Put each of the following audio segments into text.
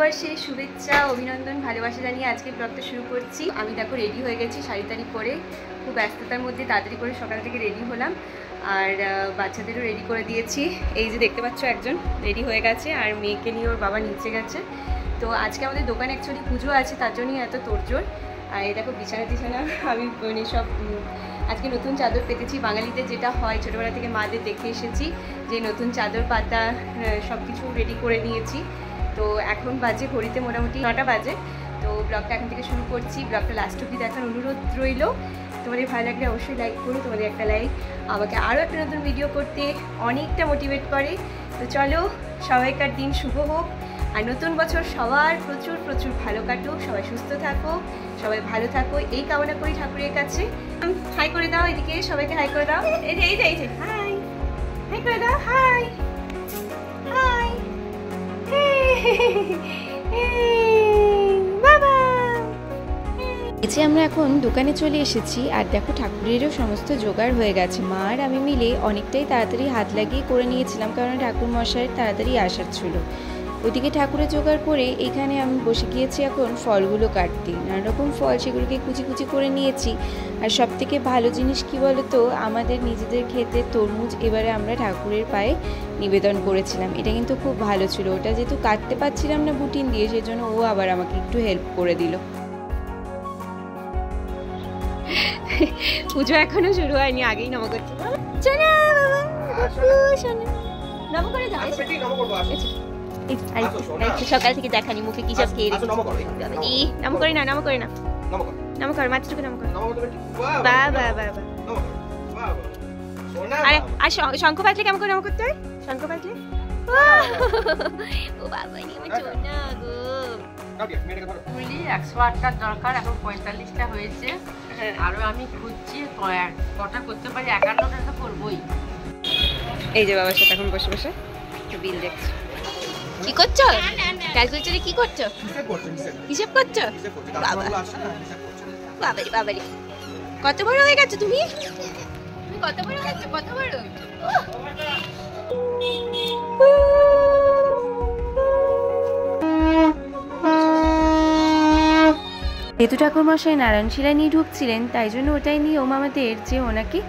নববর্ষের শুভেচ্ছা অভিনন্দন ভালোবাসা জানিয়ে আজকে ব্লগটা শুরু করছি। আমি দেখো রেডি হয়ে গেছি শাড়ি টাড়ি পরে, খুব ব্যস্ততার মধ্যে তাড়াতাড়ি করে সকাল থেকে রেডি হলাম আর বাচ্চাদেরও রেডি করে দিয়েছি। এই যে দেখতে পাচ্ছ একজন রেডি হয়ে গেছে আর মেয়েকে নিয়ে ওর বাবা নিচে গেছে। তো আজকে আমাদের দোকানে অ্যাকচুয়ালি পুজো আছে, তার জন্যই এত তোড়জোড়। আর এই দেখো বিছানা টিছানা আমি মানে সব আজকে নতুন চাদর পেতেছি। বাঙালিদের যেটা হয় ছোটোবেলা থেকে মাদের দেখে এসেছি যে নতুন চাদর পাতা সব কিছু রেডি করে নিয়েছি। তো এখন বাজে ঘড়িতে মোটামুটি 9টা বাজে। তো ব্লগটা এখন থেকে শুরু করছি। ব্লগটা লাস্ট অবধি দেখার অনুরোধ রইল। তোমাদের ভালো লাগলে অবশ্যই লাইক করো, তোমাদের একটা লাইক আমাকে আরও একটা নতুন ভিডিও করতে অনেকটা মোটিভেট করে। তো চলো, সবাইকার দিন শুভ হোক আর নতুন বছর সবার প্রচুর প্রচুর ভালো কাটুক, সবাই সুস্থ থাকো, সবাই ভালো থাকো এই কামনা করি ঠাকুরের কাছে। হাই করে দাও, এদিকে সবাইকে হাই করে দাও। এই যে এই যে হাই হাই করে দাও, হাই হাই বাবা। এই যে আমরা এখন দোকানে চলে এসেছি আর দেখো ঠাকুরেরও সমস্ত জোগাড় হয়ে গেছে। মা আর আমি মিলে অনেকটাই তাড়াতাড়ি হাত লাগিয়ে করে নিয়েছিলাম, কারণ ঠাকুর মশাইয়ের তাড়াতাড়ি আসার ছিল। ওদিকে ঠাকুরের জোগাড় করে এখানে আমি বসে গিয়েছি এখন ফলগুলো কাটতে। নানা রকম ফল সেগুলোকে কুচি কুচি করে নিয়েছি। আর সব থেকে ভালো জিনিস কি বলতো, আমাদের নিজেদের ক্ষেতে তরমুজ এবারে আমরা ঠাকুরের পায়ে নিবেদন করেছিলাম। এটা কিন্তু খুব ভালো ছিল। ওটা যেহেতু কাটতে পারছিলাম না বুটিন দিয়ে, সেই জন্য ও আবার আমাকে একটু হেল্প করে দিল। পুজো এখনো শুরু হয়নি, আগেই নম করছি। সকাল থেকে দেখানি মুখে কি সব খেয়ে নাম করে না, নাম করে না, নাম করে মাছটুকু নাম করে। বাবা বাবা, আরে আর শঙ্খ বাজলে কেমন করে নাম করতে হয়? শঙ্খ বাজলে ও বাবা আমার চোনা গো। 108টার দরকার, এখন 45টা হয়েছে। আরো আমি খুঁজছি কটা করতে পারি, 51টা তো করবোই। এই যে বাবার সাথে এখন বসে বসে বিল দেখছি। কি করছো? ক্যালকুলেটরে কি করছো? হিসাব করছো? বাবারি বাবারি, কত বড় হয়ে গেছো তুমি? কত বড় হয়েছো? কত বড়? যেহেতু ঠাকুরমশাই নারায়ণ শিলা নিয়ে ঢুকছিলেন, তাই জন্য ওটাই নিয়ম আমাদের যে ওনাকে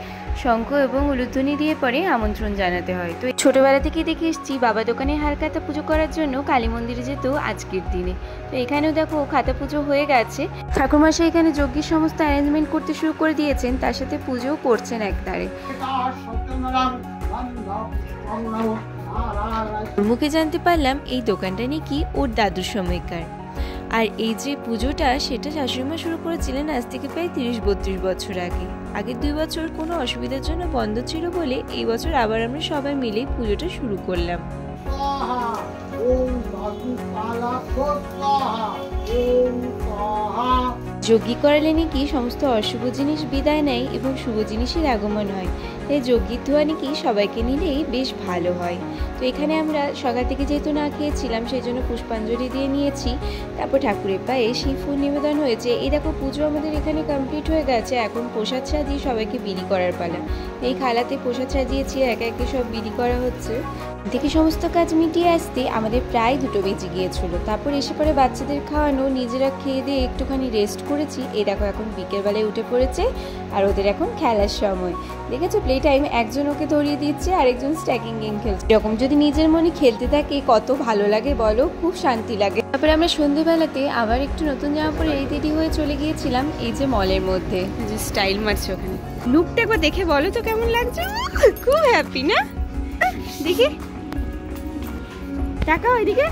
শঙ্খ এবং উলুধ্বনি দিয়ে পরে আমন্ত্রণ জানাতে হয়। তো ছোটবেলা থেকে দেখে এসেছি বাবা দোকানে হালখাতা পুজো করার জন্য কালী মন্দিরে যেত আজকের দিনে। তো এখানেও দেখো খাতা পুজো হয়ে গেছে। ঠাকুরমশাই এখানে যজ্ঞের সমস্ত অ্যারেঞ্জমেন্ট করতে শুরু করে দিয়েছেন, তার সাথে পুজোও করছেন একধারে। মুখে জানতে পারলাম এই দোকানটা নাকি ওর দাদুর সময়কার। আর এই যে পুজোটা সেটা শাশুড়িমা শুরু করেছিলেন আজ থেকে প্রায় 30-32 বছর আগে। আগের 2 বছর কোনো অসুবিধার জন্য বন্ধ ছিল বলে এই বছর আবার আমরা সবাই মিলে পুজোটা শুরু করলাম। যজ্ঞ করালে নাকি সমস্ত অশুভ জিনিস বিদায় নেয় এবং শুভ জিনিসের আগমন হয়, তাই যজ্ঞের ধোয়া নাকি সবাইকে নিলেই বেশ ভালো হয়। তো এখানে আমরা সকাল থেকে যেহেতু না খেয়েছিলাম সেই জন্য পুষ্পাঞ্জলি দিয়ে নিয়েছি। তারপর ঠাকুরের পায়ে সেই ফুল নিবেদন হয়েছে। এই দেখো পুজো আমাদের এখানে কমপ্লিট হয়ে গেছে। এখন প্রসাদ সাজিয়ে সবাইকে বিলি করার পালা। এই খালাতে প্রসাদ সাজিয়েছি, একে একে সব বিলি করা হচ্ছে। থেকে সমস্ত কাজ মিটিয়ে আসতে আমাদের প্রায় 2টো বেজে গিয়েছিল। তারপর এসে পরে বাচ্চাদের খাওয়ানো, নিজেরা খেয়ে দিয়ে একটুখানি রেস্ট করেছি। এই দেখো এখন বিকেলবেলায় উঠে পড়েছে আর ওদের এখন খেলার সময়। দেখেছো প্লে টাইম, একজন ওকে ধরিয়ে দিচ্ছে আর একজন স্ট্যাকিং গেম খেলছে। এরকম যদি নিজের মনে খেলতে থাকে কত ভালো লাগে বলো, খুব শান্তি লাগে। তারপরে আমরা সন্ধ্যেবেলাতে আবার একটু নতুন জামা পরে রেডি হয়ে চলে গিয়েছিলাম এই যে মলের মধ্যে। যে স্টাইল মারছে ওখানে, লুকটা একবার দেখে বলো তো কেমন লাগছে? খুব হ্যাপি না? দেখি টাকা ওইদিকে,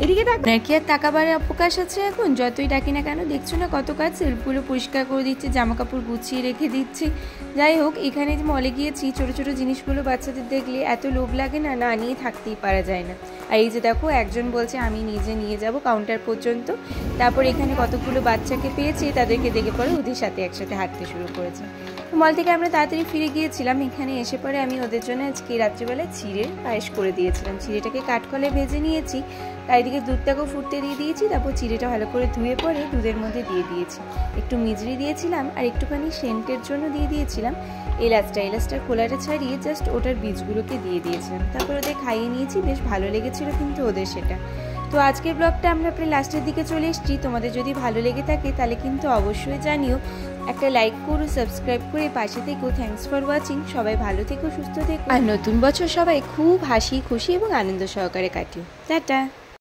এদিকে কি আর তাকাবার অবকাশ আছে এখন? যতই ডাকি না কেন, দেখছো না কত কাজ, সেলফগুলো পরিষ্কার করে দিচ্ছে, জামা কাপড় গুছিয়ে রেখে দিচ্ছে। যাই হোক, এখানে যে মলে গিয়েছি ছোট ছোট জিনিসগুলো বাচ্চাদের দেখলে এত লোভ লাগে না, না নিয়ে থাকতেই পারা যায় না। আর এই যে দেখো একজন বলছে আমি নিজে নিয়ে যাব কাউন্টার পর্যন্ত। তারপর এখানে কতগুলো বাচ্চাকে পেয়েছি, তাদেরকে দেখে পরে ওদের সাথে একসাথে হাঁটতে শুরু করেছে। মল থেকে আমরা তাড়াতাড়ি ফিরে গিয়েছিলাম। এখানে এসে পরে আমি ওদের জন্য আজকে রাত্রিবেলায় চিড়ের পায়েস করে দিয়েছিলাম। চিড়েটাকে কাঠকলে ভেজে নিয়েছি, তাই এদিকে দুধটাকেও ফুটতে দিয়ে দিয়েছি। তারপর চিড়েটা ভালো করে ধুয়ে পরে দুধের মধ্যে দিয়ে দিয়েছি। একটু মিজরি দিয়েছিলাম আর একটুখানি সেন্টের জন্য দিয়ে দিয়েছিলাম এলাচটার খোলাটা ছাড়িয়ে জাস্ট ওটার বীজগুলোকে দিয়ে দিয়েছিলাম। তারপর ওদের খাইয়ে নিয়েছি, বেশ ভালো লেগেছিলো কিন্তু ওদের সেটা। তো আজকের ব্লগটা আমরা প্রায় লাস্টের দিকে চলে এসেছি। তোমাদের যদি ভালো লেগে থাকে তাহলে কিন্তু অবশ্যই জানিও, একটা লাইক করো, সাবস্ক্রাইব করে পাশে থেকো। Thanks for watching. সবাই ভালো থেকো, সুস্থ থেকো, আর নতুন বছর সবাই খুব হাসি খুশি এবং আনন্দ সহকারে কাটিও। টাটা।